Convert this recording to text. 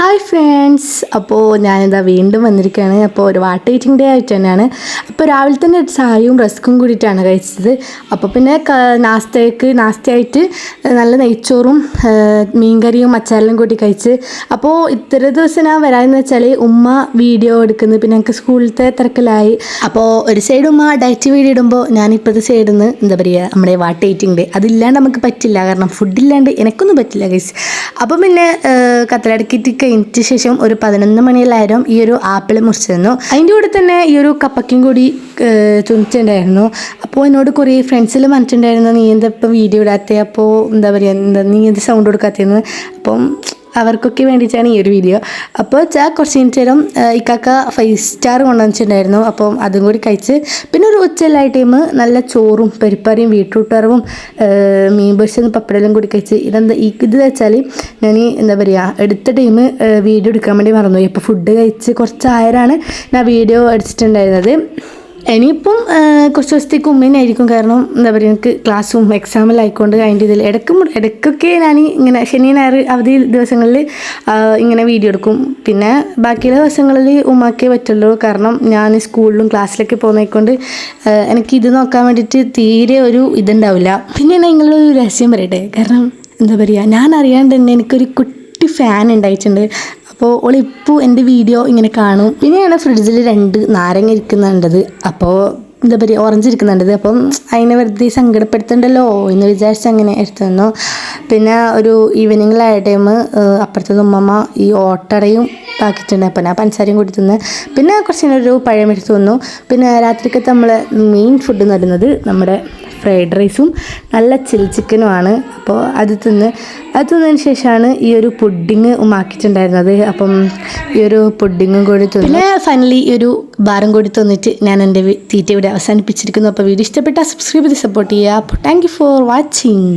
Hi friends, അപ്പോൾ ഞാനിതാ വീണ്ടും വന്നിരിക്കുകയാണ്. അപ്പോൾ ഒരു വാട്ട് ഈറ്റിംഗ് ഡേ ആയിട്ട് തന്നെയാണ്. അപ്പോൾ രാവിലെ തന്നെ ചായയും റസ്ക്കും കൂടിയിട്ടാണ് കഴിച്ചത്. അപ്പോൾ പിന്നെ നാസ്തയായിട്ട് നല്ല നെയ്ച്ചോറും മീൻകറിയും മച്ചാലെല്ലാം കൂട്ടി കഴിച്ച്. അപ്പോൾ ഇത്ര ദിവസം ഞാൻ വരാമെന്ന് വെച്ചാൽ ഉമ്മ വീഡിയോ എടുക്കുന്നത്, പിന്നെ എനിക്ക് സ്കൂളിലത്തെ തിരക്കിലായി. അപ്പോൾ ഒരു സൈഡ് ഉമ്മ ഡയറ്റ് വീഡിയോ ഇടുമ്പോൾ ഞാൻ ഇപ്പോഴത്തെ സൈഡിൽ നിന്ന് എന്താ പറയുക, നമ്മുടെ വാട്ട് ഈറ്റിംഗ് ഡേ അതില്ലാണ്ട് നമുക്ക് പറ്റില്ല. കാരണം ഫുഡില്ലാണ്ട് എനിക്കൊന്നും പറ്റില്ല ഗൈസ്. അപ്പോൾ പിന്നെ കത്തലടക്കിയിട്ട് കഴിഞ്ഞ ശേഷം ഒരു 11 മണിയിലായിരുന്നു ഈ ഒരു ആപ്പിൾ മുറിച്ചിരുന്നു. അതിൻ്റെ കൂടെ തന്നെ ഈ ഒരു കപ്പയ്ക്കും കൂടി തുണിച്ചിട്ടുണ്ടായിരുന്നു. അപ്പോൾ എന്നോട് കുറേ ഫ്രണ്ട്സിൽ പറഞ്ഞിട്ടുണ്ടായിരുന്നു, നീ എന്താ ഇപ്പം വീഡിയോ ഇടാത്തത്, അപ്പോൾ എന്താ പറയുക, നീ എന്ത് സൗണ്ട് കൊടുക്കാത്തതെന്ന്. അപ്പം അവർക്കൊക്കെ വേണ്ടിയിട്ടാണ് ഈ ഒരു വീഡിയോ. അപ്പോൾ കുറച്ച് നേരം ഇക്കാക്ക 5 സ്റ്റാർ കൊണ്ടുവന്നിട്ടുണ്ടായിരുന്നു. അപ്പം അതും കൂടി കഴിച്ച് പിന്നെ ഒരു ഉച്ചയെല്ലാം ടൈം നല്ല ചോറും പരിപ്പറിയും ബീട്രൂട്ട് വറവും മീൻ പൊരിച്ചതും പപ്പടെല്ലാം കൂടി കഴിച്ച്. ഇത് വെച്ചാൽ ഞാൻ എന്താ പറയുക, എടുത്ത ടൈം വീഡിയോ എടുക്കാൻ വേണ്ടി മറന്നുപോയി. അപ്പോൾ ഫുഡ് കഴിച്ച് കുറച്ചായരാണ് ഞാൻ വീഡിയോ എടുത്തിട്ടുണ്ടായിരുന്നത്. ഇനിയിപ്പം കുറച്ച് ദിവസത്തേക്ക് ഉമ്മേനായിരിക്കും. കാരണം എന്താ പറയുക, എനിക്ക് ക്ലാസ്സും എക്സാമെല്ലാം ആയിക്കൊണ്ട് അതിൻ്റെ ഇതിൽ ഇടയ്ക്കൊക്കെ ഞാൻ ഇങ്ങനെ ശനി ഞായർ അവധി ദിവസങ്ങളിൽ ഇങ്ങനെ വീഡിയോ എടുക്കും. പിന്നെ ബാക്കിയുള്ള ദിവസങ്ങളിൽ ഉമ്മക്കേ പറ്റുള്ളൂ. കാരണം ഞാൻ സ്കൂളിലും ക്ലാസ്സിലൊക്കെ പോകുന്നതുകൊണ്ട് എനിക്ക് ഇത് നോക്കാൻ വേണ്ടിയിട്ട് തീരെ ഒരു ഇതുണ്ടാവില്ല. പിന്നെ നിങ്ങളൊരു രഹസ്യം പറയട്ടെ, കാരണം എന്താ പറയുക, ഞാൻ അറിയാണ്ട് തന്നെ എനിക്കൊരു കുട്ടി ഫാൻ ഉണ്ടായിട്ടുണ്ട്. അപ്പോൾ ഓളിപ്പോൾ എൻ്റെ വീഡിയോ ഇങ്ങനെ കാണും. പിന്നെയാണ് ഫ്രിഡ്ജിൽ 2 നാരങ്ങ ഇരിക്കുന്നുണ്ടത്, അപ്പോൾ എന്താ പറയുക, ഓറഞ്ച് ഇരിക്കുന്നുണ്ടത്. അപ്പം അതിനെ വെറുതെ സങ്കടപ്പെടുത്തണ്ടല്ലോ എന്ന് വിചാരിച്ച് അങ്ങനെ എടുത്തു തന്നു. പിന്നെ ഒരു ഈവനിങ്ങിലായ ടൈം അപ്പുറത്തെ ഉമ്മമ്മ ഈ ഓട്ടടയും ആക്കിയിട്ടുണ്ട്. അപ്പോൾ ഞാൻ പഞ്ചസാരയും കൂടി തിന്ന്. പിന്നെ കുറച്ച് നേരം ഒരു പഴം എടുത്ത് തന്നു. പിന്നെ രാത്രിക്കത്തെ നമ്മളെ മെയിൻ ഫുഡ് എന്ന് പറയുന്നത് നമ്മുടെ ഫ്രൈഡ് റൈസും നല്ല ചിക്കനുമാണ്. അപ്പോൾ അത് തിന്നതിന് ശേഷമാണ് ഈ ഒരു പുഡിങ് ഉമ്മാക്കിയിട്ടുണ്ടായിരുന്നത്. അപ്പം ഈ ഒരു പുഡിങ്ങും കൂടി തിന്നു. പിന്നെ ഫൈനലി ഈ ഒരു ബാറും കൂടി തന്നിട്ട് ഞാൻ എൻ്റെ തീറ്റ ഇവിടെ അവസാനിപ്പിച്ചിരിക്കുന്നു. അപ്പോൾ വീഡിയോ ഇഷ്ടപ്പെട്ടാൽ സബ്സ്ക്രൈബ് ചെയ്ത് സപ്പോർട്ട് ചെയ്യുക. അപ്പോൾ താങ്ക് യു ഫോർ വാച്ചിങ്.